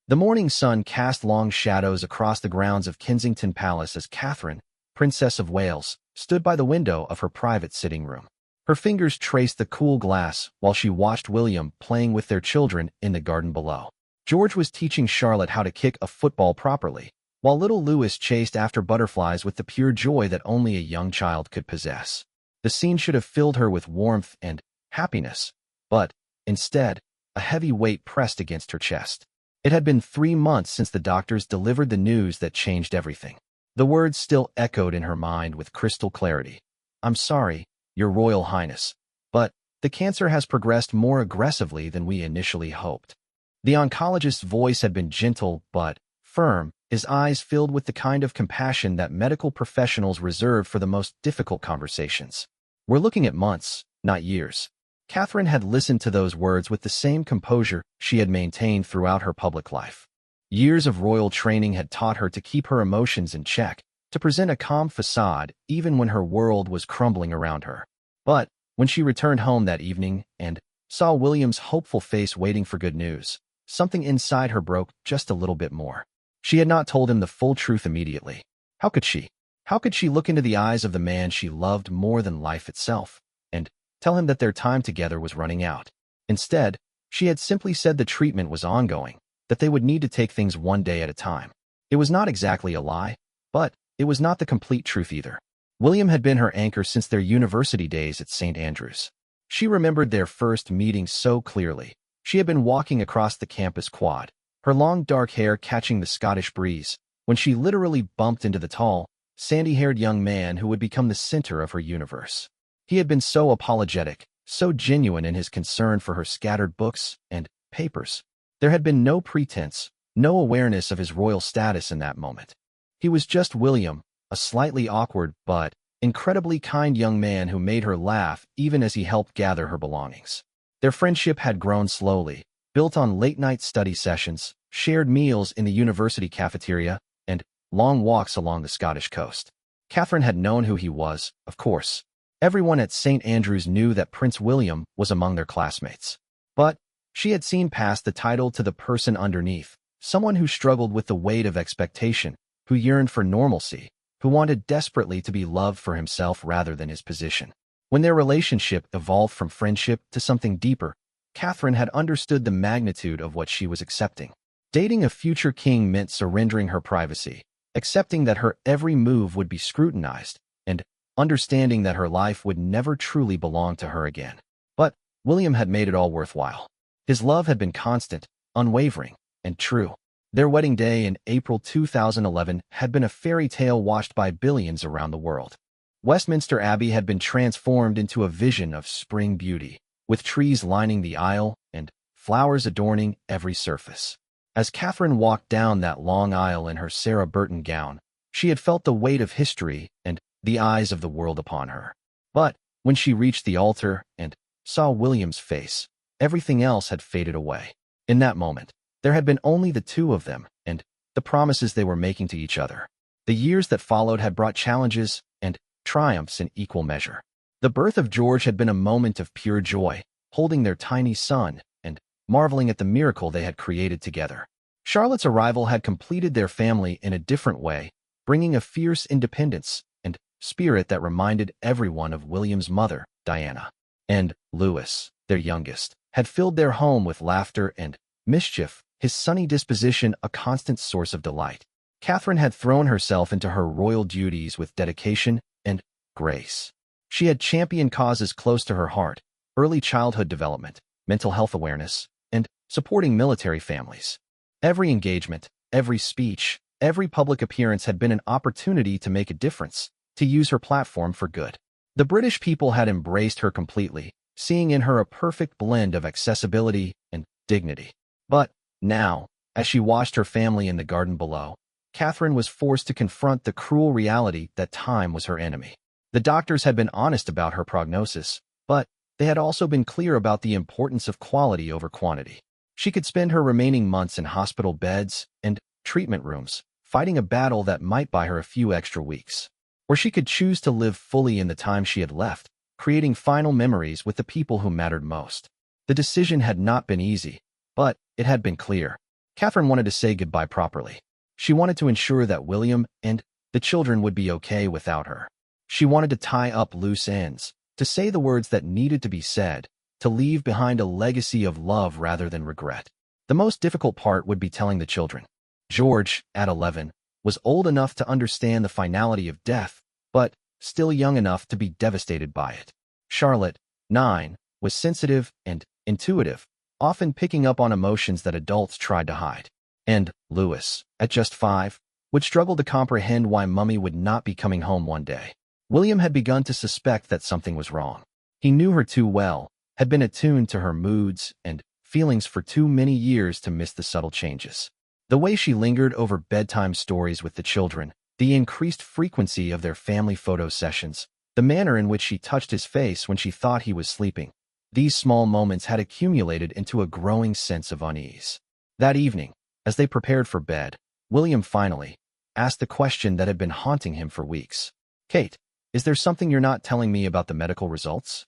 The morning sun cast long shadows across the grounds of Kensington Palace as Catherine, Princess of Wales, stood by the window of her private sitting room. Her fingers traced the cool glass while she watched William playing with their children in the garden below. George was teaching Charlotte how to kick a football properly, while little Louis chased after butterflies with the pure joy that only a young child could possess. The scene should have filled her with warmth and happiness, but, instead, a heavy weight pressed against her chest. It had been 3 months since the doctors delivered the news that changed everything. The words still echoed in her mind with crystal clarity. "I'm sorry, Your Royal Highness, but the cancer has progressed more aggressively than we initially hoped." The oncologist's voice had been gentle but firm, his eyes filled with the kind of compassion that medical professionals reserve for the most difficult conversations. "We're looking at months, not years." Catherine had listened to those words with the same composure she had maintained throughout her public life. Years of royal training had taught her to keep her emotions in check, to present a calm facade even when her world was crumbling around her. But when she returned home that evening and saw William's hopeful face waiting for good news, something inside her broke just a little bit more. She had not told him the full truth immediately. How could she? How could she look into the eyes of the man she loved more than life itself and tell him that their time together was running out? Instead, she had simply said the treatment was ongoing, that they would need to take things one day at a time. It was not exactly a lie, but it was not the complete truth either. William had been her anchor since their university days at St. Andrews. She remembered their first meeting so clearly. She had been walking across the campus quad, her long dark hair catching the Scottish breeze, when she literally bumped into the tall, sandy-haired young man who would become the center of her universe. He had been so apologetic, so genuine in his concern for her scattered books and papers. There had been no pretense, no awareness of his royal status in that moment. He was just William, a slightly awkward but incredibly kind young man who made her laugh even as he helped gather her belongings. Their friendship had grown slowly, built on late-night study sessions, shared meals in the university cafeteria, and long walks along the Scottish coast. Catherine had known who he was, of course. Everyone at St. Andrews knew that Prince William was among their classmates. But she had seen past the title to the person underneath, someone who struggled with the weight of expectation, who yearned for normalcy, who wanted desperately to be loved for himself rather than his position. When their relationship evolved from friendship to something deeper, Catherine had understood the magnitude of what she was accepting. Dating a future king meant surrendering her privacy, accepting that her every move would be scrutinized, and understanding that her life would never truly belong to her again. But William had made it all worthwhile. His love had been constant, unwavering, and true. Their wedding day in April 2011 had been a fairy tale watched by billions around the world. Westminster Abbey had been transformed into a vision of spring beauty, with trees lining the aisle and flowers adorning every surface. As Catherine walked down that long aisle in her Sarah Burton gown, she had felt the weight of history and the eyes of the world upon her. But when she reached the altar and saw William's face, everything else had faded away. In that moment, there had been only the two of them and the promises they were making to each other. The years that followed had brought challenges and triumphs in equal measure. The birth of George had been a moment of pure joy, holding their tiny son and marveling at the miracle they had created together. Charlotte's arrival had completed their family in a different way, bringing a fierce independence and spirit that reminded everyone of William's mother, Diana. And Louis, their youngest, had filled their home with laughter and mischief, his sunny disposition a constant source of delight. Catherine had thrown herself into her royal duties with dedication and grace. She had championed causes close to her heart: early childhood development, mental health awareness, and supporting military families. Every engagement, every speech, every public appearance had been an opportunity to make a difference, to use her platform for good. The British people had embraced her completely, seeing in her a perfect blend of accessibility and dignity. But now, as she watched her family in the garden below, Catherine was forced to confront the cruel reality that time was her enemy. The doctors had been honest about her prognosis, but they had also been clear about the importance of quality over quantity. She could spend her remaining months in hospital beds and treatment rooms, fighting a battle that might buy her a few extra weeks. Or she could choose to live fully in the time she had left, creating final memories with the people who mattered most. The decision had not been easy, but it had been clear. Catherine wanted to say goodbye properly. She wanted to ensure that William and the children would be okay without her. She wanted to tie up loose ends, to say the words that needed to be said, to leave behind a legacy of love rather than regret. The most difficult part would be telling the children. George, at 11, was old enough to understand the finality of death, but still young enough to be devastated by it. Charlotte, 9, was sensitive and intuitive, often picking up on emotions that adults tried to hide. And Louis, at just 5, would struggle to comprehend why Mummy would not be coming home one day. William had begun to suspect that something was wrong. He knew her too well, had been attuned to her moods and feelings for too many years to miss the subtle changes. The way she lingered over bedtime stories with the children, the increased frequency of their family photo sessions, the manner in which she touched his face when she thought he was sleeping, these small moments had accumulated into a growing sense of unease. That evening, as they prepared for bed, William finally asked the question that had been haunting him for weeks. "Kate, is there something you're not telling me about the medical results?"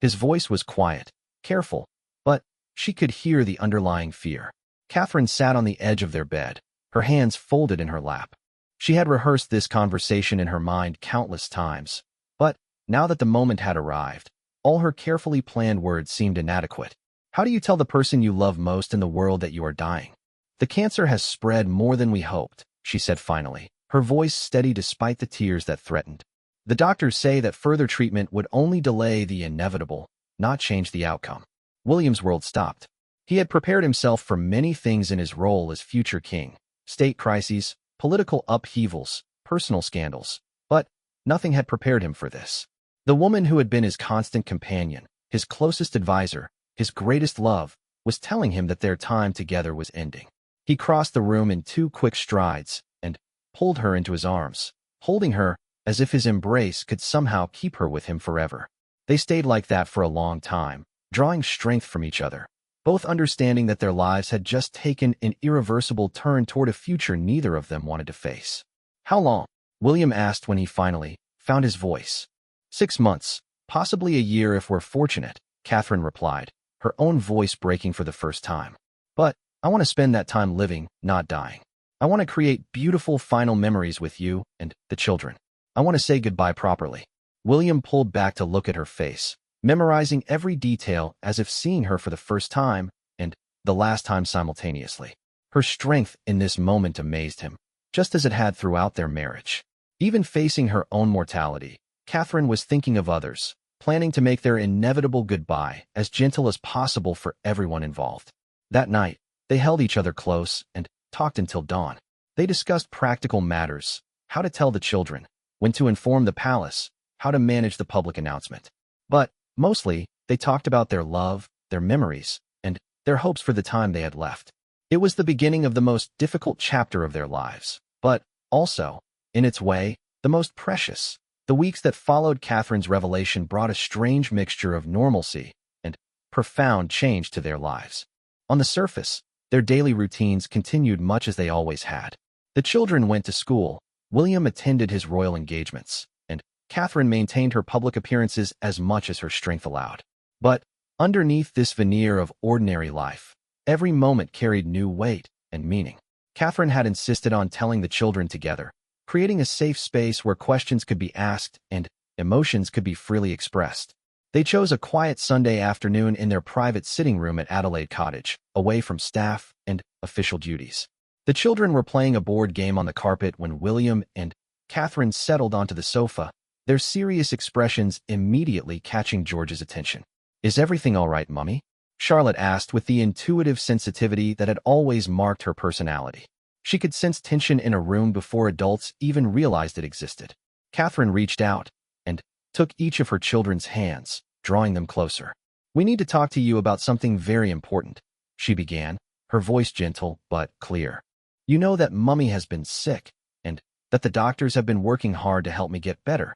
His voice was quiet, careful, but she could hear the underlying fear. Catherine sat on the edge of their bed, her hands folded in her lap. She had rehearsed this conversation in her mind countless times, but now that the moment had arrived, all her carefully planned words seemed inadequate. "How do you tell the person you love most in the world that you are dying?" "The cancer has spread more than we hoped," she said finally, her voice steady despite the tears that threatened. "The doctors say that further treatment would only delay the inevitable, not change the outcome." William's world stopped. He had prepared himself for many things in his role as future king: state crises, political upheavals, personal scandals, but nothing had prepared him for this. The woman who had been his constant companion, his closest advisor, his greatest love, was telling him that their time together was ending. He crossed the room in 2 quick strides and pulled her into his arms, holding her as if his embrace could somehow keep her with him forever. They stayed like that for a long time, drawing strength from each other, both understanding that their lives had just taken an irreversible turn toward a future neither of them wanted to face. "How long?" William asked when he finally found his voice. 6 months, possibly a year if we're fortunate," Catherine replied, her own voice breaking for the first time. "But I want to spend that time living, not dying. I want to create beautiful final memories with you and the children. I want to say goodbye properly." William pulled back to look at her face, memorizing every detail as if seeing her for the first time and the last time simultaneously. Her strength in this moment amazed him, just as it had throughout their marriage. Even facing her own mortality, Catherine was thinking of others, planning to make their inevitable goodbye as gentle as possible for everyone involved. That night, they held each other close and talked until dawn. They discussed practical matters, how to tell the children, when to inform the palace, how to manage the public announcement. But mostly, they talked about their love, their memories, and their hopes for the time they had left. It was the beginning of the most difficult chapter of their lives, but also, in its way, the most precious. The weeks that followed Catherine's revelation brought a strange mixture of normalcy and profound change to their lives. On the surface, their daily routines continued much as they always had. The children went to school, William attended his royal engagements, and Catherine maintained her public appearances as much as her strength allowed. But underneath this veneer of ordinary life, every moment carried new weight and meaning. Catherine had insisted on telling the children together, creating a safe space where questions could be asked and emotions could be freely expressed. They chose a quiet Sunday afternoon in their private sitting room at Adelaide Cottage, away from staff and official duties. The children were playing a board game on the carpet when William and Catherine settled onto the sofa, their serious expressions immediately catching George's attention. "Is everything all right, Mummy?" Charlotte asked with the intuitive sensitivity that had always marked her personality. She could sense tension in a room before adults even realized it existed. Catherine reached out and took each of her children's hands, drawing them closer. "We need to talk to you about something very important," she began, her voice gentle but clear. "You know that Mummy has been sick, and that the doctors have been working hard to help me get better."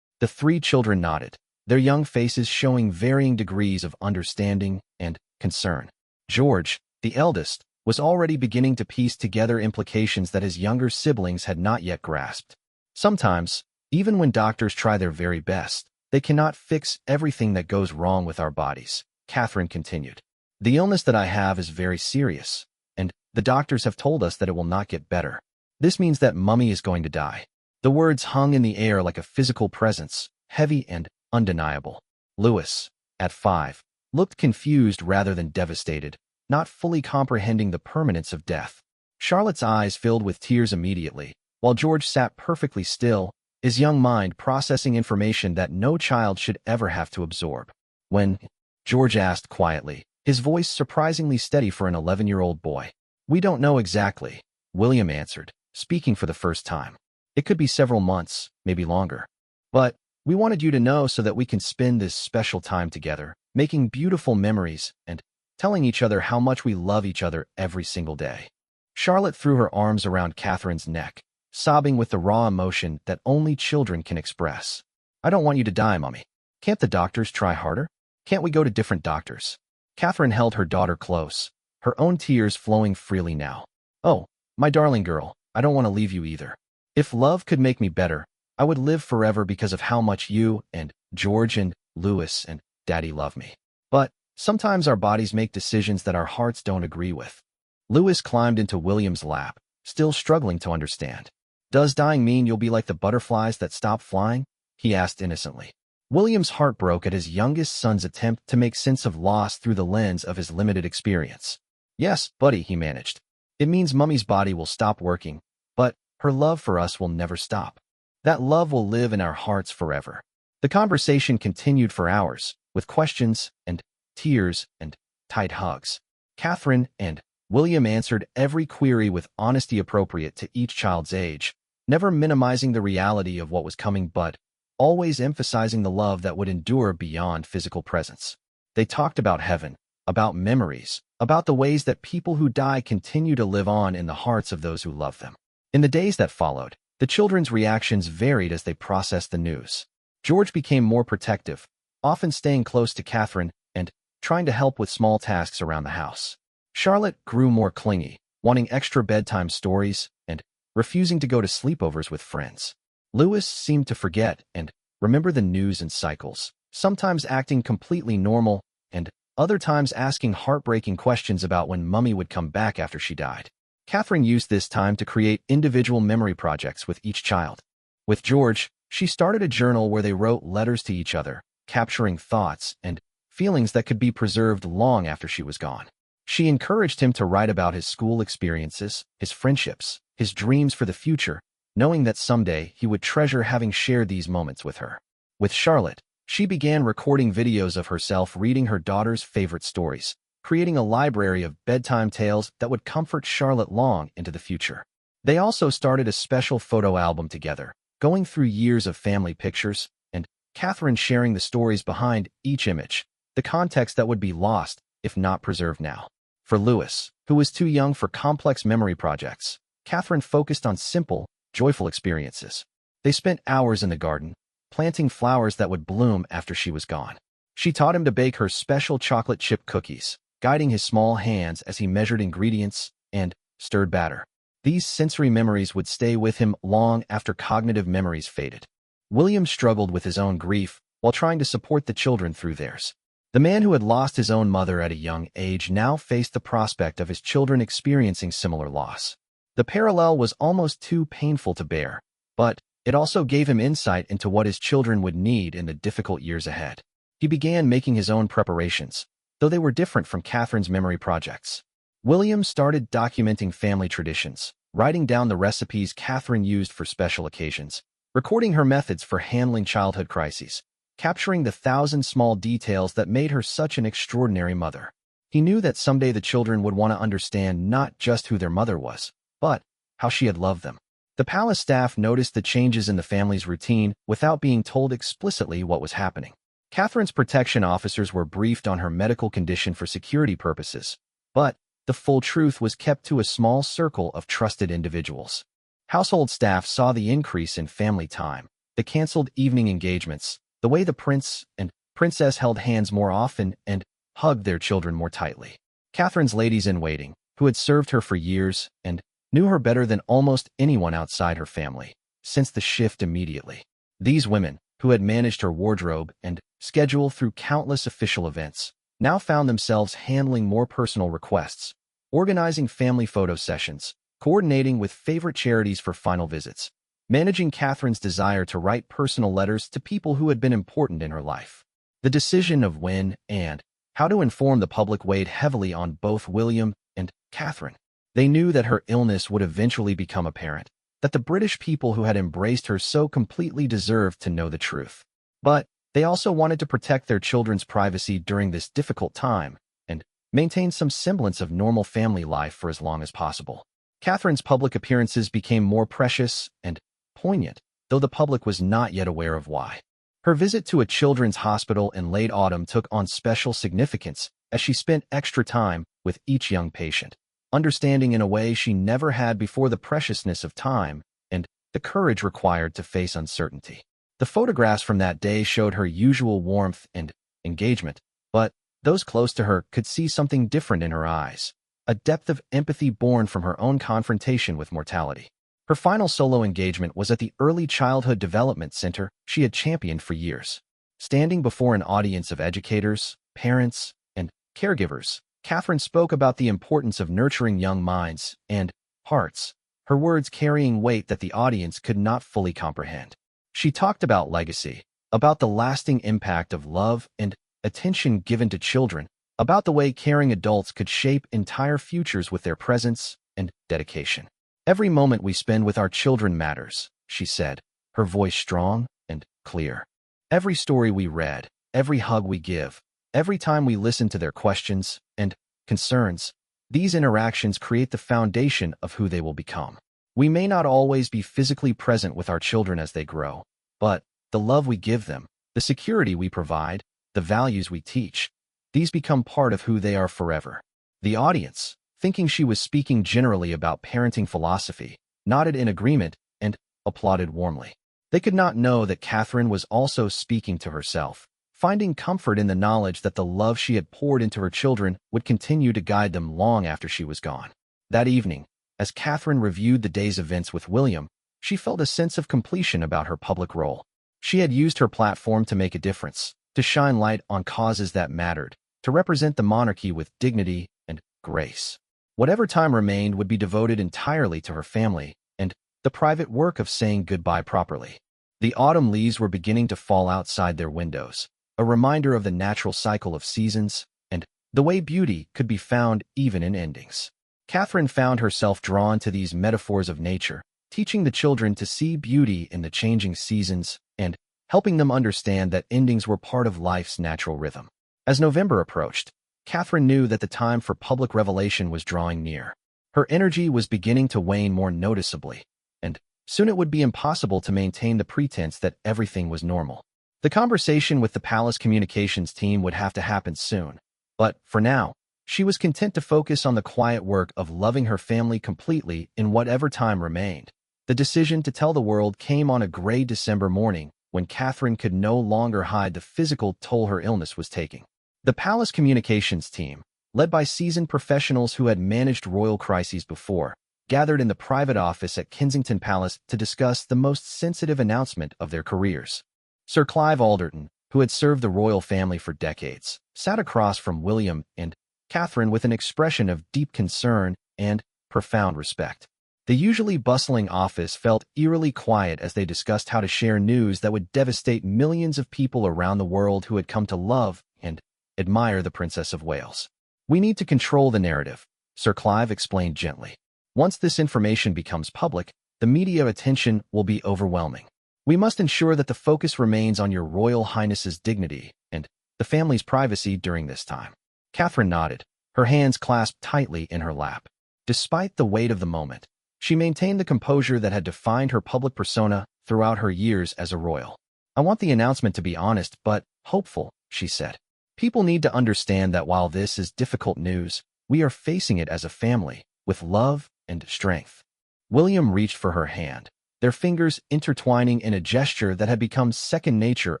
The 3 children nodded, their young faces showing varying degrees of understanding and concern. George, the eldest, was already beginning to piece together implications that his younger siblings had not yet grasped. "Sometimes, even when doctors try their very best, they cannot fix everything that goes wrong with our bodies," Catherine continued. "The illness that I have is very serious, and The doctors have told us that it will not get better. This means that Mummy is going to die. The words hung in the air like a physical presence, heavy and undeniable. Louis, at 5, looked confused rather than devastated, not fully comprehending the permanence of death. Charlotte's eyes filled with tears immediately, while George sat perfectly still, his young mind processing information that no child should ever have to absorb. When George asked quietly, his voice surprisingly steady for an 11-year-old boy. "We don't know exactly," William answered, speaking for the first time. "It could be several months, maybe longer. But we wanted you to know so that we can spend this special time together, making beautiful memories and telling each other how much we love each other every single day." Charlotte threw her arms around Catherine's neck, sobbing with the raw emotion that only children can express. "I don't want you to die, Mummy. Can't the doctors try harder? Can't we go to different doctors?" Catherine held her daughter close, her own tears flowing freely now. "Oh, my darling girl, I don't want to leave you either. If love could make me better, I would live forever because of how much you and George and Louis and Daddy love me. But sometimes our bodies make decisions that our hearts don't agree with." Louis climbed into William's lap, still struggling to understand. "Does dying mean you'll be like the butterflies that stop flying?" he asked innocently. William's heart broke at his youngest son's attempt to make sense of loss through the lens of his limited experience. "Yes, buddy," he managed. "It means Mummy's body will stop working, but her love for us will never stop. That love will live in our hearts forever." The conversation continued for hours, with questions and tears and tight hugs. Catherine and William answered every query with honesty appropriate to each child's age, never minimizing the reality of what was coming but always emphasizing the love that would endure beyond physical presence. They talked about heaven, about memories, about the ways that people who die continue to live on in the hearts of those who love them. In the days that followed, the children's reactions varied as they processed the news. George became more protective, often staying close to Catherine and trying to help with small tasks around the house. Charlotte grew more clingy, wanting extra bedtime stories and refusing to go to sleepovers with friends. Louis seemed to forget and remember the news in cycles, sometimes acting completely normal and other times asking heartbreaking questions about when Mummy would come back after she died. Catherine used this time to create individual memory projects with each child. With George, she started a journal where they wrote letters to each other, capturing thoughts and feelings that could be preserved long after she was gone. She encouraged him to write about his school experiences, his friendships, his dreams for the future, knowing that someday he would treasure having shared these moments with her. With Charlotte, she began recording videos of herself reading her daughter's favorite stories, creating a library of bedtime tales that would comfort Charlotte long into the future. They also started a special photo album together, going through years of family pictures, and Catherine sharing the stories behind each image, the context that would be lost if not preserved now. For Louis, who was too young for complex memory projects, Catherine focused on simple, joyful experiences. They spent hours in the garden, planting flowers that would bloom after she was gone. She taught him to bake her special chocolate chip cookies, guiding his small hands as he measured ingredients and stirred batter. These sensory memories would stay with him long after cognitive memories faded. William struggled with his own grief while trying to support the children through theirs. The man who had lost his own mother at a young age now faced the prospect of his children experiencing similar loss. The parallel was almost too painful to bear, but it also gave him insight into what his children would need in the difficult years ahead. He began making his own preparations, though they were different from Catherine's memory projects. William started documenting family traditions, writing down the recipes Catherine used for special occasions, recording her methods for handling childhood crises, capturing the 1,000 small details that made her such an extraordinary mother. He knew that someday the children would want to understand not just who their mother was, but how she had loved them. The palace staff noticed the changes in the family's routine without being told explicitly what was happening. Catherine's protection officers were briefed on her medical condition for security purposes, but the full truth was kept to a small circle of trusted individuals. Household staff saw the increase in family time, the canceled evening engagements, the way the prince and princess held hands more often and hugged their children more tightly. Catherine's ladies-in-waiting, who had served her for years and knew her better than almost anyone outside her family, sensed the shift immediately. These women, who had managed her wardrobe and schedule through countless official events, now found themselves handling more personal requests, organizing family photo sessions, coordinating with favorite charities for final visits, managing Catherine's desire to write personal letters to people who had been important in her life. The decision of when and how to inform the public weighed heavily on both William and Catherine. They knew that her illness would eventually become apparent, that the British people who had embraced her so completely deserved to know the truth. But they also wanted to protect their children's privacy during this difficult time and maintain some semblance of normal family life for as long as possible. Catherine's public appearances became more precious and poignant, though the public was not yet aware of why. Her visit to a children's hospital in late autumn took on special significance as she spent extra time with each young patient, understanding in a way she never had before the preciousness of time and the courage required to face uncertainty. The photographs from that day showed her usual warmth and engagement, but those close to her could see something different in her eyes, a depth of empathy born from her own confrontation with mortality. Her final solo engagement was at the Early Childhood Development Center she had championed for years. Standing before an audience of educators, parents, and caregivers, Catherine spoke about the importance of nurturing young minds and hearts, her words carrying weight that the audience could not fully comprehend. She talked about legacy, about the lasting impact of love and attention given to children, about the way caring adults could shape entire futures with their presence and dedication. "Every moment we spend with our children matters," she said, her voice strong and clear. "Every story we read, every hug we give, every time we listen to their questions and concerns, these interactions create the foundation of who they will become. We may not always be physically present with our children as they grow, but the love we give them, the security we provide, the values we teach, these become part of who they are forever." The audience, thinking she was speaking generally about parenting philosophy, nodded in agreement and applauded warmly. They could not know that Catherine was also speaking to herself, finding comfort in the knowledge that the love she had poured into her children would continue to guide them long after she was gone. That evening, as Catherine reviewed the day's events with William, she felt a sense of completion about her public role. She had used her platform to make a difference, to shine light on causes that mattered, to represent the monarchy with dignity and grace. Whatever time remained would be devoted entirely to her family and the private work of saying goodbye properly. The autumn leaves were beginning to fall outside their windows, a reminder of the natural cycle of seasons and the way beauty could be found even in endings. Catherine found herself drawn to these metaphors of nature, teaching the children to see beauty in the changing seasons and helping them understand that endings were part of life's natural rhythm. As November approached, Catherine knew that the time for public revelation was drawing near. Her energy was beginning to wane more noticeably, and soon it would be impossible to maintain the pretense that everything was normal. The conversation with the palace communications team would have to happen soon, but for now, she was content to focus on the quiet work of loving her family completely in whatever time remained. The decision to tell the world came on a gray December morning when Catherine could no longer hide the physical toll her illness was taking. The palace communications team, led by seasoned professionals who had managed royal crises before, gathered in the private office at Kensington Palace to discuss the most sensitive announcement of their careers. Sir Clive Alderton, who had served the royal family for decades, sat across from William and Catherine with an expression of deep concern and profound respect. The usually bustling office felt eerily quiet as they discussed how to share news that would devastate millions of people around the world who had come to love and admire the Princess of Wales. "We need to control the narrative," Sir Clive explained gently. "Once this information becomes public, the media attention will be overwhelming. We must ensure that the focus remains on your Royal Highness's dignity and the family's privacy during this time." Catherine nodded, her hands clasped tightly in her lap. Despite the weight of the moment, she maintained the composure that had defined her public persona throughout her years as a royal. "I want the announcement to be honest but hopeful," she said. "People need to understand that while this is difficult news, we are facing it as a family, with love and strength." William reached for her hand, their fingers intertwining in a gesture that had become second nature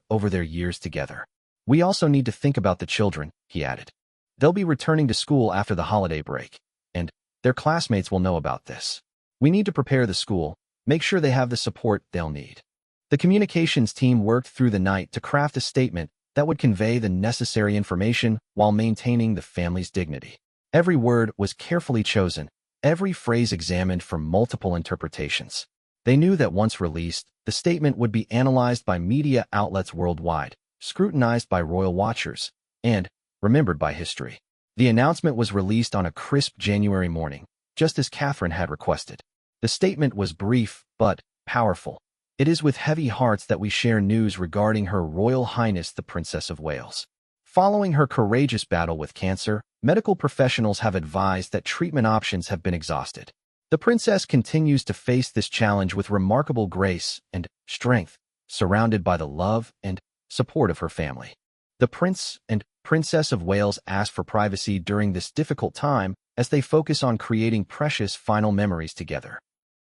over their years together. "We also need to think about the children," he added. "They'll be returning to school after the holiday break, and their classmates will know about this. We need to prepare the school, make sure they have the support they'll need." The communications team worked through the night to craft a statement that would convey the necessary information while maintaining the family's dignity. Every word was carefully chosen, every phrase examined for multiple interpretations. They knew that once released, the statement would be analyzed by media outlets worldwide, scrutinized by royal watchers, and remembered by history. The announcement was released on a crisp January morning, just as Catherine had requested. The statement was brief but powerful. It is with heavy hearts that we share news regarding Her Royal Highness the Princess of Wales. Following her courageous battle with cancer, medical professionals have advised that treatment options have been exhausted. The princess continues to face this challenge with remarkable grace and strength, surrounded by the love and support of her family. The Prince and Princess of Wales ask for privacy during this difficult time as they focus on creating precious final memories together.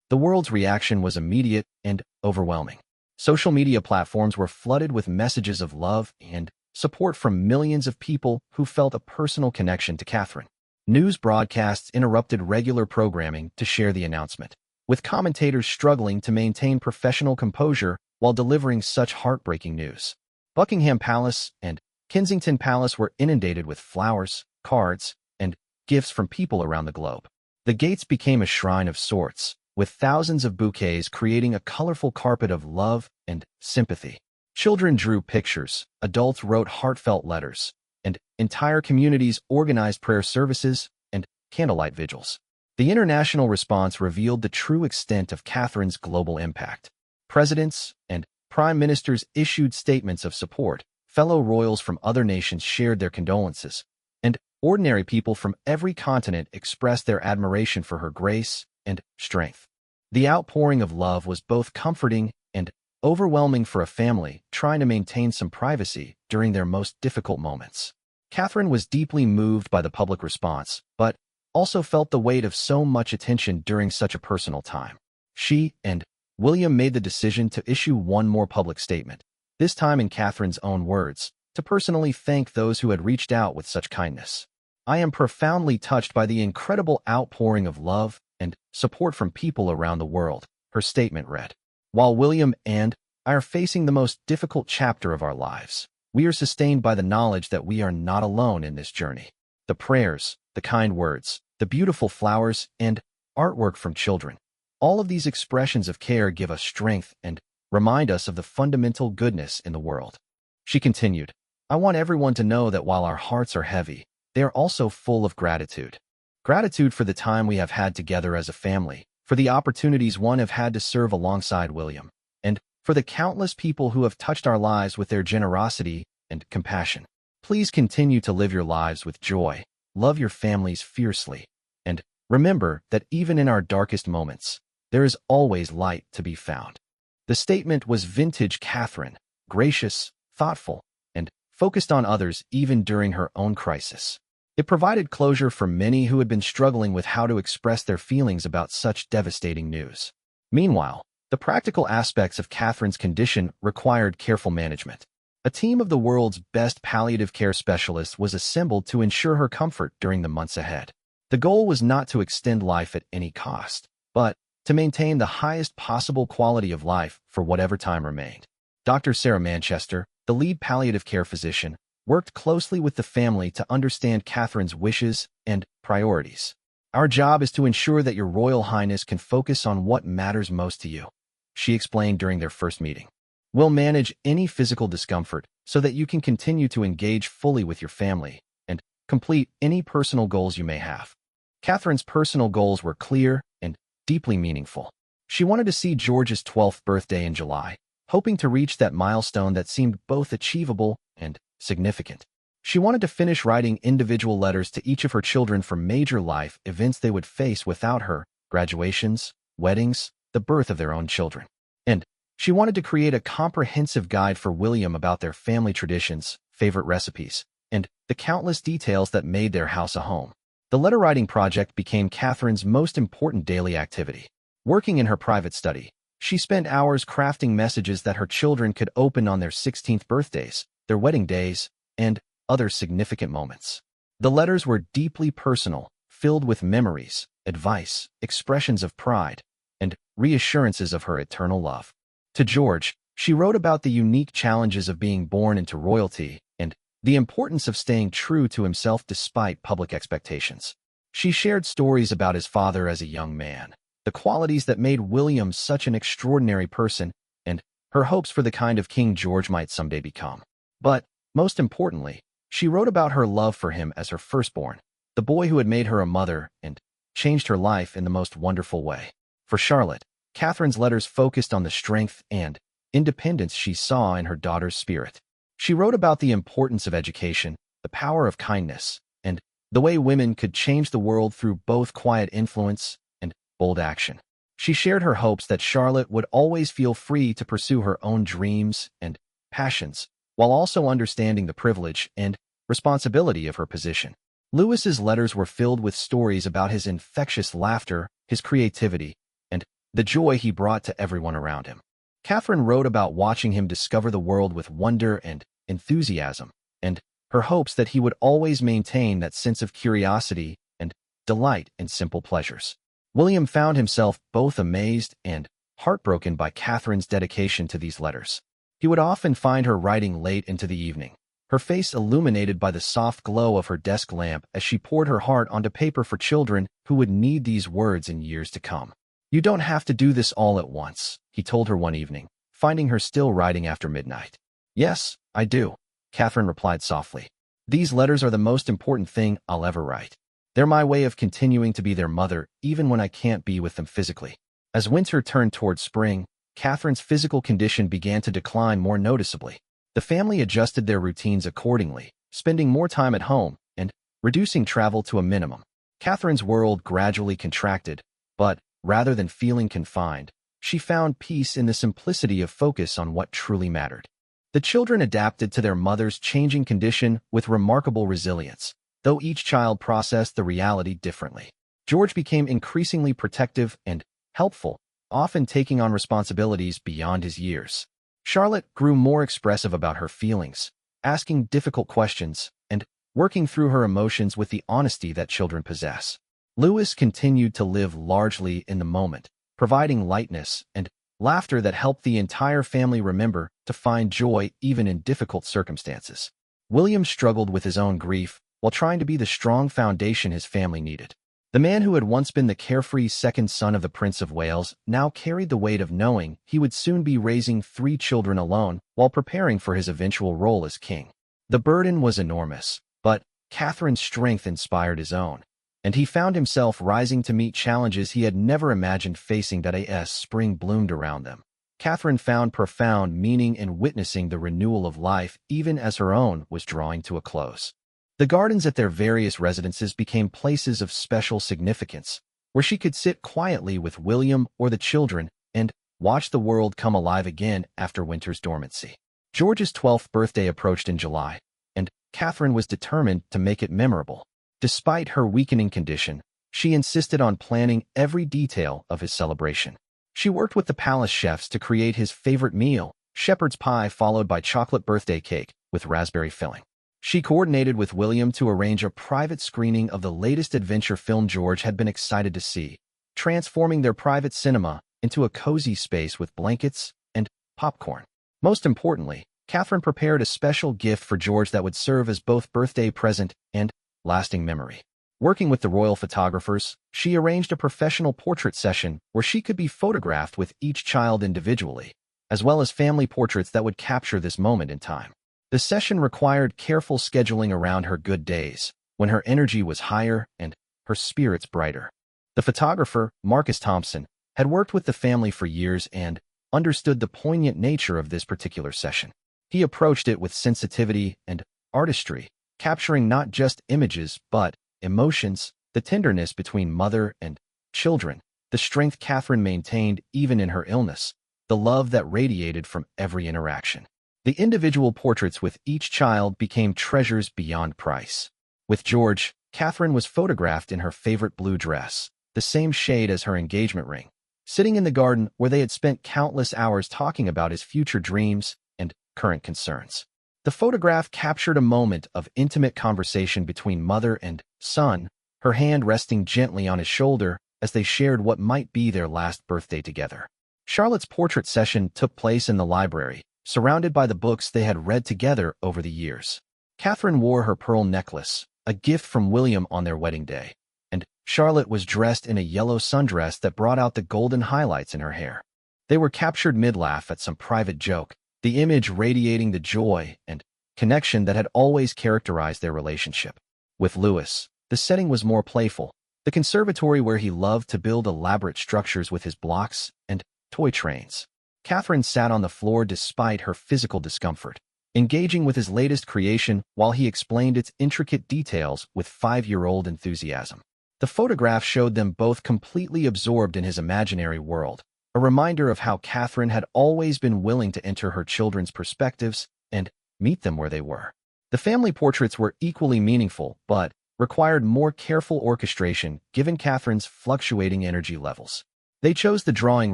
The world's reaction was immediate and overwhelming. Social media platforms were flooded with messages of love and support from millions of people who felt a personal connection to Catherine. News broadcasts interrupted regular programming to share the announcement, with commentators struggling to maintain professional composure while delivering such heartbreaking news. Buckingham Palace and Kensington Palace were inundated with flowers, cards, and gifts from people around the globe. The gates became a shrine of sorts, with thousands of bouquets creating a colorful carpet of love and sympathy. Children drew pictures, adults wrote heartfelt letters, and entire communities organized prayer services and candlelight vigils. The international response revealed the true extent of Catherine's global impact. Presidents and prime ministers issued statements of support, fellow royals from other nations shared their condolences, and ordinary people from every continent expressed their admiration for her grace and strength. The outpouring of love was both comforting and overwhelming for a family trying to maintain some privacy during their most difficult moments. Catherine was deeply moved by the public response, but also felt the weight of so much attention during such a personal time. She and William made the decision to issue one more public statement, this time in Catherine's own words, to personally thank those who had reached out with such kindness. "I am profoundly touched by the incredible outpouring of love and support from people around the world," her statement read. "While William and I are facing the most difficult chapter of our lives, we are sustained by the knowledge that we are not alone in this journey. The prayers, the kind words, the beautiful flowers, and artwork from children, all of these expressions of care give us strength and remind us of the fundamental goodness in the world." She continued, "I want everyone to know that while our hearts are heavy, they are also full of gratitude. Gratitude for the time we have had together as a family, for the opportunities one have had to serve alongside William, and for the countless people who have touched our lives with their generosity and compassion. Please continue to live your lives with joy, love your families fiercely, and remember that even in our darkest moments, there is always light to be found." The statement was vintage Catherine, gracious, thoughtful, and focused on others even during her own crisis. It provided closure for many who had been struggling with how to express their feelings about such devastating news. Meanwhile, the practical aspects of Catherine's condition required careful management. A team of the world's best palliative care specialists was assembled to ensure her comfort during the months ahead. The goal was not to extend life at any cost, but to maintain the highest possible quality of life for whatever time remained. Dr. Sarah Manchester, the lead palliative care physician, worked closely with the family to understand Catherine's wishes and priorities. "Our job is to ensure that your Royal Highness can focus on what matters most to you," she explained during their first meeting. "We'll manage any physical discomfort so that you can continue to engage fully with your family and complete any personal goals you may have." Catherine's personal goals were clear and deeply meaningful. She wanted to see George's 12th birthday in July, hoping to reach that milestone that seemed both achievable and significant. She wanted to finish writing individual letters to each of her children for major life events they would face without her, graduations, weddings, the birth of their own children. And she wanted to create a comprehensive guide for William about their family traditions, favorite recipes, and the countless details that made their house a home. The letter-writing project became Catherine's most important daily activity. Working in her private study, she spent hours crafting messages that her children could open on their 16th birthdays, their wedding days, and other significant moments. The letters were deeply personal, filled with memories, advice, expressions of pride, and reassurances of her eternal love. To George, she wrote about the unique challenges of being born into royalty and the importance of staying true to himself despite public expectations. She shared stories about his father as a young man, the qualities that made William such an extraordinary person, and her hopes for the kind of King George might someday become. But, most importantly, she wrote about her love for him as her firstborn, the boy who had made her a mother and changed her life in the most wonderful way. For Charlotte, Catherine's letters focused on the strength and independence she saw in her daughter's spirit. She wrote about the importance of education, the power of kindness, and the way women could change the world through both quiet influence and bold action. She shared her hopes that Charlotte would always feel free to pursue her own dreams and passions, while also understanding the privilege and responsibility of her position. Lewis's letters were filled with stories about his infectious laughter, his creativity, and the joy he brought to everyone around him. Catherine wrote about watching him discover the world with wonder and enthusiasm, and her hopes that he would always maintain that sense of curiosity and delight in simple pleasures. William found himself both amazed and heartbroken by Catherine's dedication to these letters. He would often find her writing late into the evening, her face illuminated by the soft glow of her desk lamp as she poured her heart onto paper for children who would need these words in years to come. "You don't have to do this all at once," he told her one evening, finding her still writing after midnight. "Yes, I do," Catherine replied softly. "These letters are the most important thing I'll ever write. They're my way of continuing to be their mother even when I can't be with them physically." As winter turned toward spring, Catherine's physical condition began to decline more noticeably. The family adjusted their routines accordingly, spending more time at home and reducing travel to a minimum. Catherine's world gradually contracted, but rather than feeling confined, she found peace in the simplicity of focus on what truly mattered. The children adapted to their mother's changing condition with remarkable resilience, though each child processed the reality differently. George became increasingly protective and helpful, often taking on responsibilities beyond his years. Charlotte grew more expressive about her feelings, asking difficult questions, and working through her emotions with the honesty that children possess. Lewis continued to live largely in the moment, providing lightness and laughter that helped the entire family remember to find joy even in difficult circumstances. William struggled with his own grief while trying to be the strong foundation his family needed. The man who had once been the carefree second son of the Prince of Wales now carried the weight of knowing he would soon be raising 3 children alone while preparing for his eventual role as king. The burden was enormous, but Catherine's strength inspired his own, and he found himself rising to meet challenges he had never imagined facing that as spring bloomed around them. Catherine found profound meaning in witnessing the renewal of life even as her own was drawing to a close. The gardens at their various residences became places of special significance, where she could sit quietly with William or the children and watch the world come alive again after winter's dormancy. George's 12th birthday approached in July, and Catherine was determined to make it memorable. Despite her weakening condition, she insisted on planning every detail of his celebration. She worked with the palace chefs to create his favorite meal, shepherd's pie followed by chocolate birthday cake with raspberry filling. She coordinated with William to arrange a private screening of the latest adventure film George had been excited to see, transforming their private cinema into a cozy space with blankets and popcorn. Most importantly, Catherine prepared a special gift for George that would serve as both birthday present and lasting memory. Working with the royal photographers, she arranged a professional portrait session where she could be photographed with each child individually, as well as family portraits that would capture this moment in time. The session required careful scheduling around her good days, when her energy was higher and her spirits brighter. The photographer, Marcus Thompson, had worked with the family for years and understood the poignant nature of this particular session. He approached it with sensitivity and artistry, capturing not just images but emotions, the tenderness between mother and children, the strength Catherine maintained even in her illness, the love that radiated from every interaction. The individual portraits with each child became treasures beyond price. With George, Catherine was photographed in her favorite blue dress, the same shade as her engagement ring, sitting in the garden where they had spent countless hours talking about his future dreams and current concerns. The photograph captured a moment of intimate conversation between mother and son, her hand resting gently on his shoulder as they shared what might be their last birthday together. Charlotte's portrait session took place in the library, surrounded by the books they had read together over the years. Catherine wore her pearl necklace, a gift from William on their wedding day, and Charlotte was dressed in a yellow sundress that brought out the golden highlights in her hair. They were captured mid-laugh at some private joke, the image radiating the joy and connection that had always characterized their relationship. With Louis, the setting was more playful, the conservatory where he loved to build elaborate structures with his blocks and toy trains. Catherine sat on the floor despite her physical discomfort, engaging with his latest creation while he explained its intricate details with 5-year-old enthusiasm. The photograph showed them both completely absorbed in his imaginary world, a reminder of how Catherine had always been willing to enter her children's perspectives and meet them where they were. The family portraits were equally meaningful, but required more careful orchestration given Catherine's fluctuating energy levels. They chose the drawing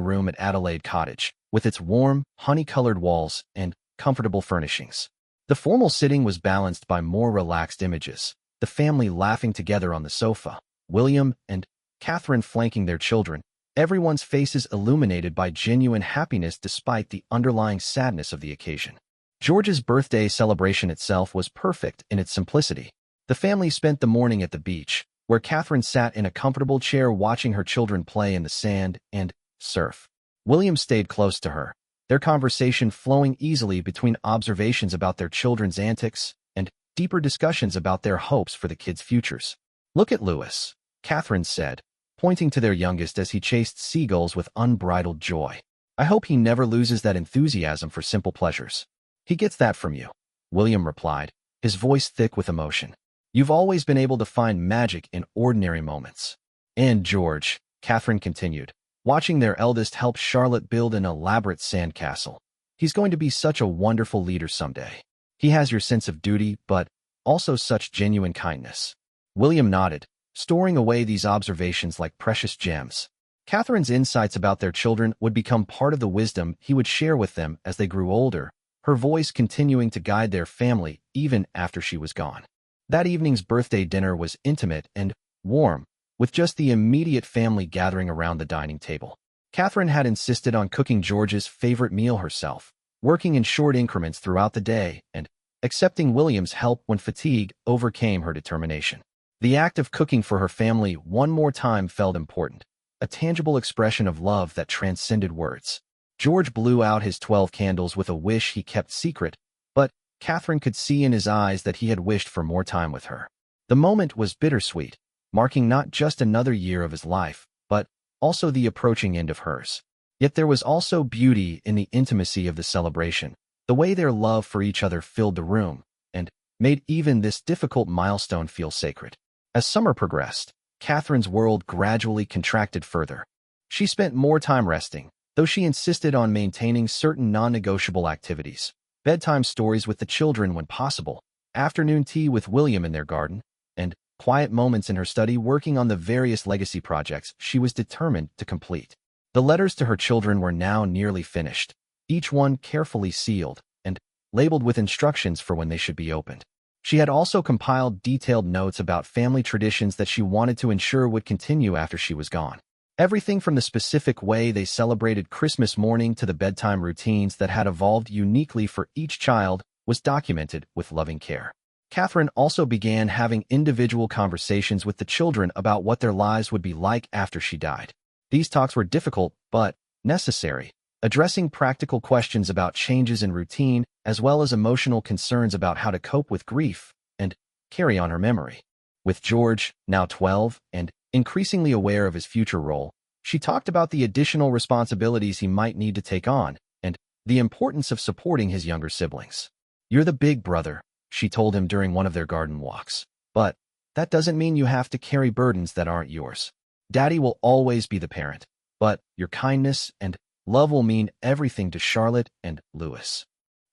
room at Adelaide Cottage, with its warm, honey-colored walls and comfortable furnishings. The formal sitting was balanced by more relaxed images, the family laughing together on the sofa, William and Catherine flanking their children, everyone's faces illuminated by genuine happiness despite the underlying sadness of the occasion. George's birthday celebration itself was perfect in its simplicity. The family spent the morning at the beach, where Catherine sat in a comfortable chair watching her children play in the sand and surf. William stayed close to her, their conversation flowing easily between observations about their children's antics and deeper discussions about their hopes for the kids' futures. "Look at Louis," Catherine said, pointing to their youngest as he chased seagulls with unbridled joy. "I hope he never loses that enthusiasm for simple pleasures." "He gets that from you," William replied, his voice thick with emotion. "You've always been able to find magic in ordinary moments." "And George," Catherine continued, watching their eldest help Charlotte build an elaborate sandcastle. "He's going to be such a wonderful leader someday. He has your sense of duty, but also such genuine kindness." William nodded, storing away these observations like precious gems. Catherine's insights about their children would become part of the wisdom he would share with them as they grew older, her voice continuing to guide their family even after she was gone. That evening's birthday dinner was intimate and warm, with just the immediate family gathering around the dining table. Catherine had insisted on cooking George's favorite meal herself, working in short increments throughout the day and accepting William's help when fatigue overcame her determination. The act of cooking for her family one more time felt important, a tangible expression of love that transcended words. George blew out his 12 candles with a wish he kept secret, but Catherine could see in his eyes that he had wished for more time with her. The moment was bittersweet, marking not just another year of his life, but also the approaching end of hers. Yet there was also beauty in the intimacy of the celebration, the way their love for each other filled the room, and made even this difficult milestone feel sacred. As summer progressed, Catherine's world gradually contracted further. She spent more time resting, though she insisted on maintaining certain non-negotiable activities. Bedtime stories with the children when possible, afternoon tea with William in their garden, and quiet moments in her study working on the various legacy projects she was determined to complete. The letters to her children were now nearly finished, each one carefully sealed and labeled with instructions for when they should be opened. She had also compiled detailed notes about family traditions that she wanted to ensure would continue after she was gone. Everything from the specific way they celebrated Christmas morning to the bedtime routines that had evolved uniquely for each child was documented with loving care. Catherine also began having individual conversations with the children about what their lives would be like after she died. These talks were difficult but necessary, addressing practical questions about changes in routine as well as emotional concerns about how to cope with grief and carry on her memory. With George, now 12, and increasingly aware of his future role, she talked about the additional responsibilities he might need to take on and the importance of supporting his younger siblings. "You're the big brother," she told him during one of their garden walks. "But that doesn't mean you have to carry burdens that aren't yours. Daddy will always be the parent, but your kindness and love will mean everything to Charlotte and Louis."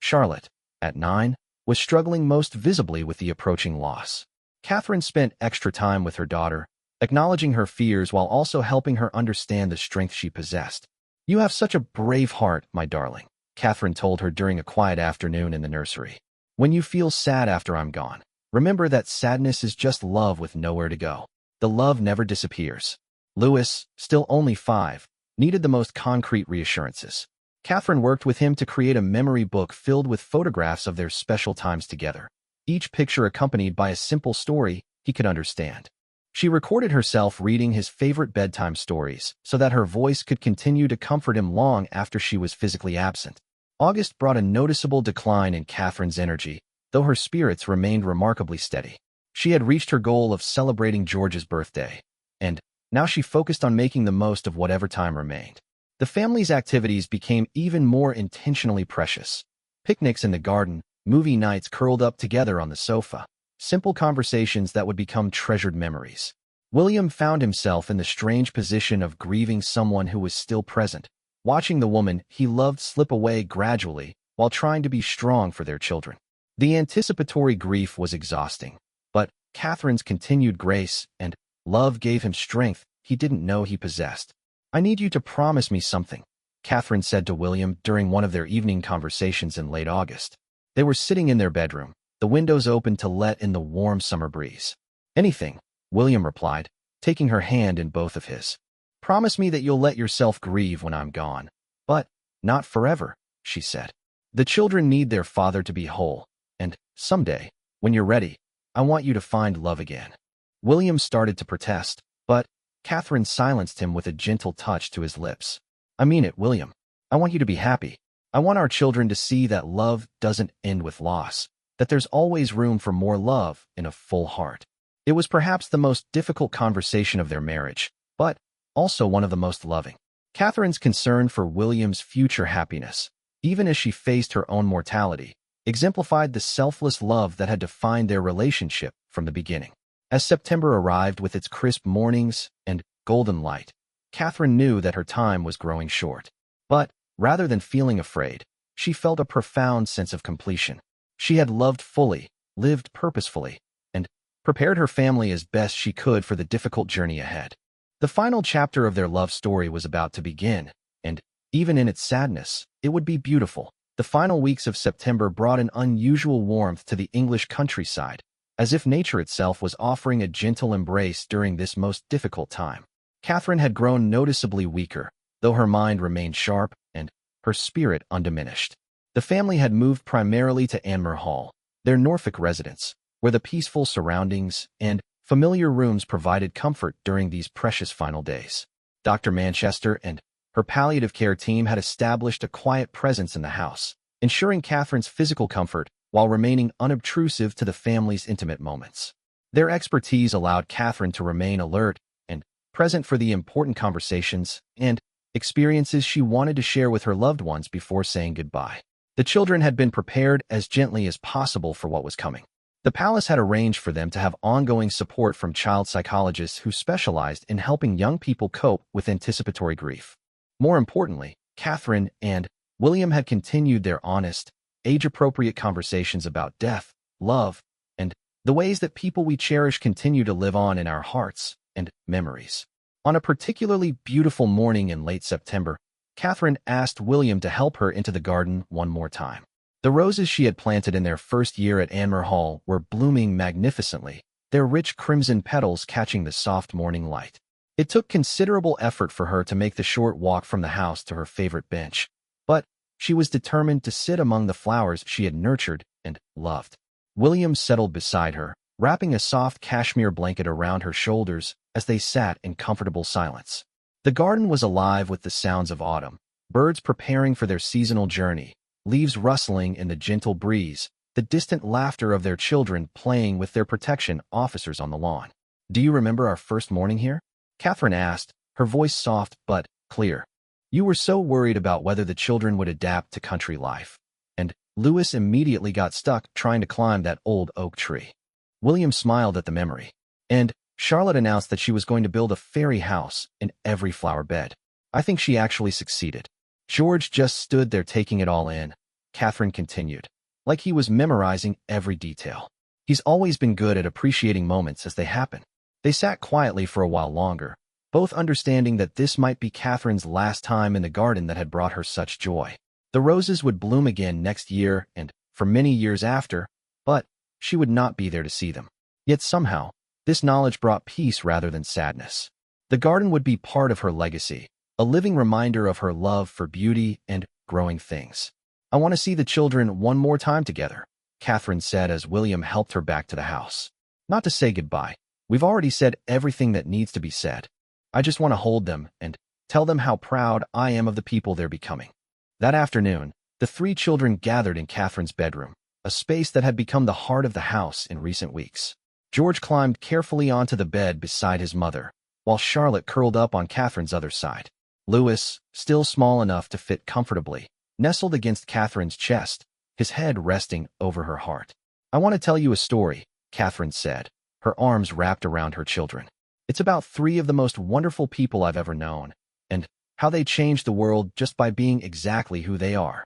Charlotte, at 9, was struggling most visibly with the approaching loss. Catherine spent extra time with her daughter, acknowledging her fears while also helping her understand the strength she possessed. "You have such a brave heart, my darling," Catherine told her during a quiet afternoon in the nursery. "When you feel sad after I'm gone, remember that sadness is just love with nowhere to go. The love never disappears." Louis, still only 5, needed the most concrete reassurances. Catherine worked with him to create a memory book filled with photographs of their special times together, each picture accompanied by a simple story he could understand. She recorded herself reading his favorite bedtime stories so that her voice could continue to comfort him long after she was physically absent. August brought a noticeable decline in Catherine's energy, though her spirits remained remarkably steady. She had reached her goal of celebrating George's birthday, and now she focused on making the most of whatever time remained. The family's activities became even more intentionally precious. Picnics in the garden, movie nights curled up together on the sofa, simple conversations that would become treasured memories. William found himself in the strange position of grieving someone who was still present, watching the woman he loved slip away gradually while trying to be strong for their children. The anticipatory grief was exhausting, but Catherine's continued grace and love gave him strength he didn't know he possessed. "I need you to promise me something," Catherine said to William during one of their evening conversations in late August. They were sitting in their bedroom, the windows open to let in the warm summer breeze. "Anything," William replied, taking her hand in both of his. "Promise me that you'll let yourself grieve when I'm gone." "But not forever," she said. "The children need their father to be whole, and someday, when you're ready, I want you to find love again." William started to protest, but Catherine silenced him with a gentle touch to his lips. "I mean it, William. I want you to be happy. I want our children to see that love doesn't end with loss, that there's always room for more love in a full heart." It was perhaps the most difficult conversation of their marriage, but also one of the most loving. Catherine's concern for William's future happiness, even as she faced her own mortality, exemplified the selfless love that had defined their relationship from the beginning. As September arrived with its crisp mornings and golden light, Catherine knew that her time was growing short. But rather than feeling afraid, she felt a profound sense of completion. She had loved fully, lived purposefully, and prepared her family as best she could for the difficult journey ahead. The final chapter of their love story was about to begin, and even in its sadness, it would be beautiful. The final weeks of September brought an unusual warmth to the English countryside, as if nature itself was offering a gentle embrace during this most difficult time. Catherine had grown noticeably weaker, though her mind remained sharp and her spirit undiminished. The family had moved primarily to Anmer Hall, their Norfolk residence, where the peaceful surroundings and familiar rooms provided comfort during these precious final days. Dr. Manchester and her palliative care team had established a quiet presence in the house, ensuring Catherine's physical comfort while remaining unobtrusive to the family's intimate moments. Their expertise allowed Catherine to remain alert and present for the important conversations and experiences she wanted to share with her loved ones before saying goodbye. The children had been prepared as gently as possible for what was coming. The palace had arranged for them to have ongoing support from child psychologists who specialized in helping young people cope with anticipatory grief. More importantly, Catherine and William had continued their honest, age-appropriate conversations about death, love, and the ways that people we cherish continue to live on in our hearts and memories. On a particularly beautiful morning in late September, Catherine asked William to help her into the garden one more time. The roses she had planted in their first year at Anmer Hall were blooming magnificently, their rich crimson petals catching the soft morning light. It took considerable effort for her to make the short walk from the house to her favorite bench, but she was determined to sit among the flowers she had nurtured and loved. William settled beside her, wrapping a soft cashmere blanket around her shoulders as they sat in comfortable silence. The garden was alive with the sounds of autumn, birds preparing for their seasonal journey, leaves rustling in the gentle breeze, the distant laughter of their children playing with their protection officers on the lawn. "Do you remember our first morning here?" Catherine asked, her voice soft but clear. "You were so worried about whether the children would adapt to country life, and Louis immediately got stuck trying to climb that old oak tree." William smiled at the memory. "And Charlotte announced that she was going to build a fairy house in every flower bed. I think she actually succeeded." George just stood there taking it all in, Catherine continued, like he was memorizing every detail. "He's always been good at appreciating moments as they happen." They sat quietly for a while longer, both understanding that this might be Catherine's last time in the garden that had brought her such joy. The roses would bloom again next year and for many years after, but she would not be there to see them. Yet somehow, this knowledge brought peace rather than sadness. The garden would be part of her legacy, a living reminder of her love for beauty and growing things. "I want to see the children one more time together," Catherine said as William helped her back to the house. Not to say goodbye, We've already said everything that needs to be said. I just want to hold them and tell them how proud I am of the people they're becoming." That afternoon, the three children gathered in Catherine's bedroom, a space that had become the heart of the house in recent weeks. George climbed carefully onto the bed beside his mother, while Charlotte curled up on Catherine's other side. Louis, still small enough to fit comfortably, nestled against Catherine's chest, his head resting over her heart. "I want to tell you a story," Catherine said, her arms wrapped around her children. "It's about three of the most wonderful people I've ever known, and how they changed the world just by being exactly who they are."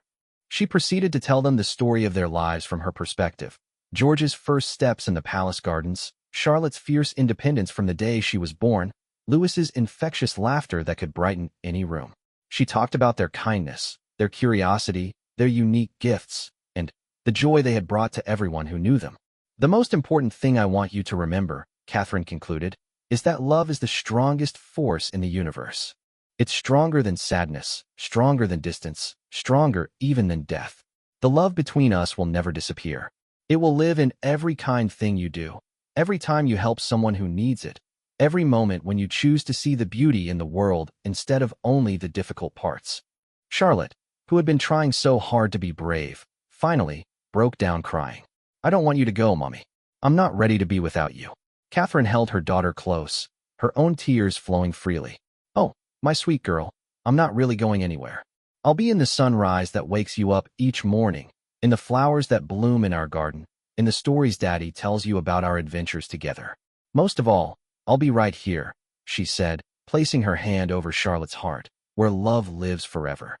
She proceeded to tell them the story of their lives from her perspective. George's first steps in the palace gardens, Charlotte's fierce independence from the day she was born, Louis's infectious laughter that could brighten any room. She talked about their kindness, their curiosity, their unique gifts, and the joy they had brought to everyone who knew them. "The most important thing I want you to remember," Catherine concluded, "is that love is the strongest force in the universe. It's stronger than sadness, stronger than distance, stronger even than death. The love between us will never disappear. It will live in every kind thing you do, every time you help someone who needs it, every moment when you choose to see the beauty in the world instead of only the difficult parts." Charlotte, who had been trying so hard to be brave, finally broke down crying. "I don't want you to go, Mommy. I'm not ready to be without you." Catherine held her daughter close, her own tears flowing freely. "Oh, my sweet girl, I'm not really going anywhere. I'll be in the sunrise that wakes you up each morning, in the flowers that bloom in our garden, in the stories Daddy tells you about our adventures together. Most of all, I'll be right here," she said, placing her hand over Charlotte's heart, "where love lives forever."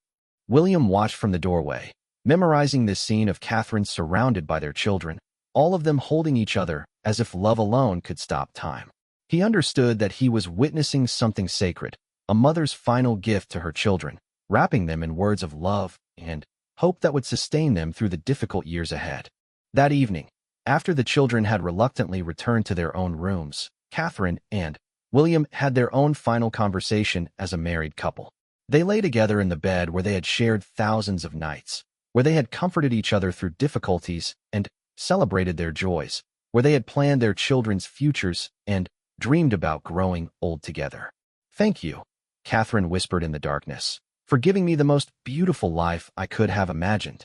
William watched from the doorway, memorizing this scene of Catherine surrounded by their children, all of them holding each other as if love alone could stop time. He understood that he was witnessing something sacred, a mother's final gift to her children, wrapping them in words of love and hope that would sustain them through the difficult years ahead. That evening, after the children had reluctantly returned to their own rooms, Catherine and William had their own final conversation as a married couple. They lay together in the bed where they had shared thousands of nights, where they had comforted each other through difficulties and celebrated their joys, where they had planned their children's futures and dreamed about growing old together. "Thank you," Catherine whispered in the darkness, "for giving me the most beautiful life I could have imagined."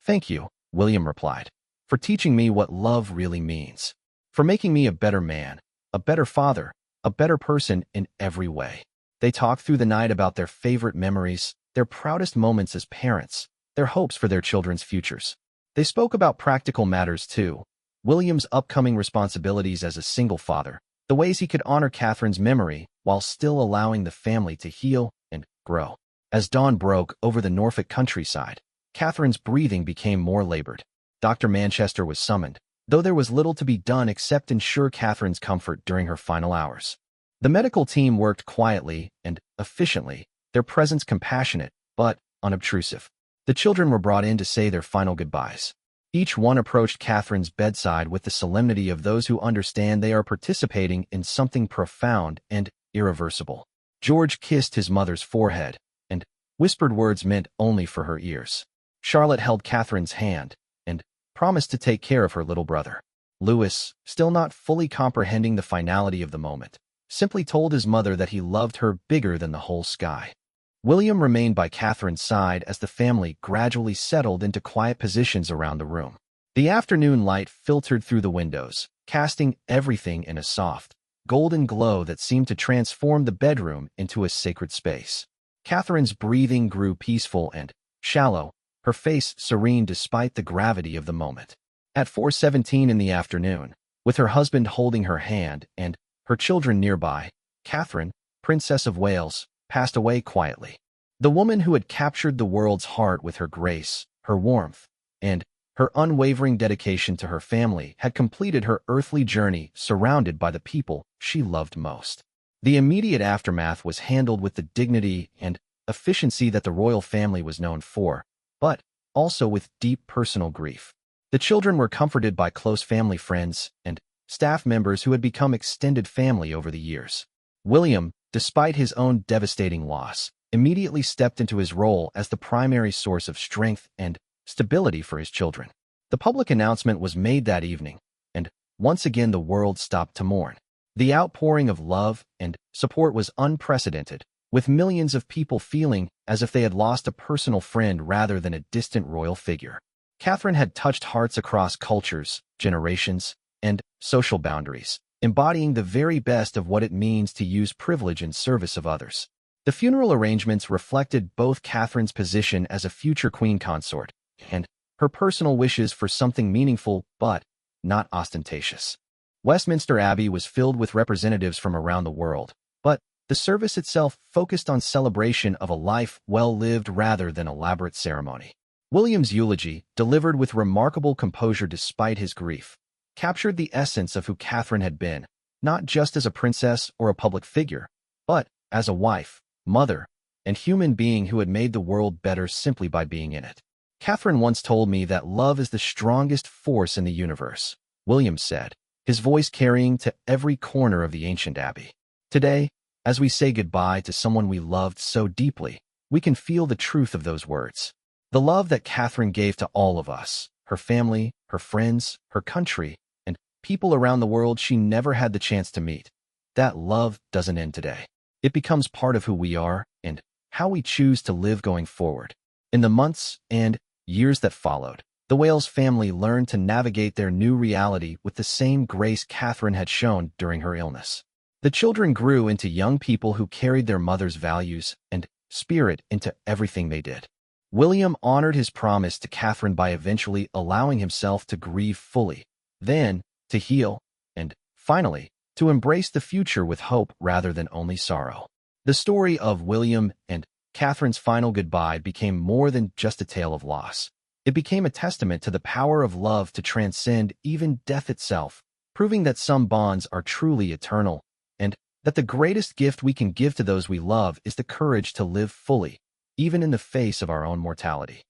"Thank you," William replied, "for teaching me what love really means, for making me a better man, a better father, a better person in every way." They talked through the night about their favorite memories, their proudest moments as parents, their hopes for their children's futures. They spoke about practical matters too, William's upcoming responsibilities as a single father, the ways he could honor Catherine's memory while still allowing the family to heal and grow. As dawn broke over the Norfolk countryside, Catherine's breathing became more labored. Dr. Manchester was summoned, though there was little to be done except ensure Catherine's comfort during her final hours. The medical team worked quietly and efficiently, their presence compassionate but unobtrusive. The children were brought in to say their final goodbyes. Each one approached Catherine's bedside with the solemnity of those who understand they are participating in something profound and irreversible. George kissed his mother's forehead and whispered words meant only for her ears. Charlotte held Catherine's hand and promised to take care of her little brother. Louis, still not fully comprehending the finality of the moment, simply told his mother that he loved her bigger than the whole sky. William remained by Catherine's side as the family gradually settled into quiet positions around the room. The afternoon light filtered through the windows, casting everything in a soft, golden glow that seemed to transform the bedroom into a sacred space. Catherine's breathing grew peaceful and shallow, her face serene despite the gravity of the moment. At 4:17 in the afternoon, with her husband holding her hand and her children nearby, Catherine, Princess of Wales, passed away quietly. The woman who had captured the world's heart with her grace, her warmth, and her unwavering dedication to her family had completed her earthly journey surrounded by the people she loved most. The immediate aftermath was handled with the dignity and efficiency that the royal family was known for, but also with deep personal grief. The children were comforted by close family friends and staff members who had become extended family over the years. William, despite his own devastating loss, immediately stepped into his role as the primary source of strength and stability for his children. The public announcement was made that evening, and once again the world stopped to mourn. The outpouring of love and support was unprecedented, with millions of people feeling as if they had lost a personal friend rather than a distant royal figure. Catherine had touched hearts across cultures, generations, and social boundaries, embodying the very best of what it means to use privilege in service of others. The funeral arrangements reflected both Catherine's position as a future queen consort and her personal wishes for something meaningful but not ostentatious. Westminster Abbey was filled with representatives from around the world, but the service itself focused on celebration of a life well lived rather than elaborate ceremony. William's eulogy, delivered with remarkable composure despite his grief, captured the essence of who Catherine had been, not just as a princess or a public figure, but as a wife, mother, and human being who had made the world better simply by being in it. Catherine once told me that love is the strongest force in the universe, William said, his voice carrying to every corner of the ancient abbey. Today, as we say goodbye to someone we loved so deeply, we can feel the truth of those words. The love that Catherine gave to all of us, her family, her friends, her country, and people around the world she never had the chance to meet. That love doesn't end today. It becomes part of who we are and how we choose to live going forward. In the months and years that followed, the Wales family learned to navigate their new reality with the same grace Catherine had shown during her illness. The children grew into young people who carried their mother's values and spirit into everything they did. William honored his promise to Catherine by eventually allowing himself to grieve fully, then to heal, and finally, to embrace the future with hope rather than only sorrow. The story of William and Catherine's final goodbye became more than just a tale of loss. It became a testament to the power of love to transcend even death itself, proving that some bonds are truly eternal, and that the greatest gift we can give to those we love is the courage to live fully, even in the face of our own mortality.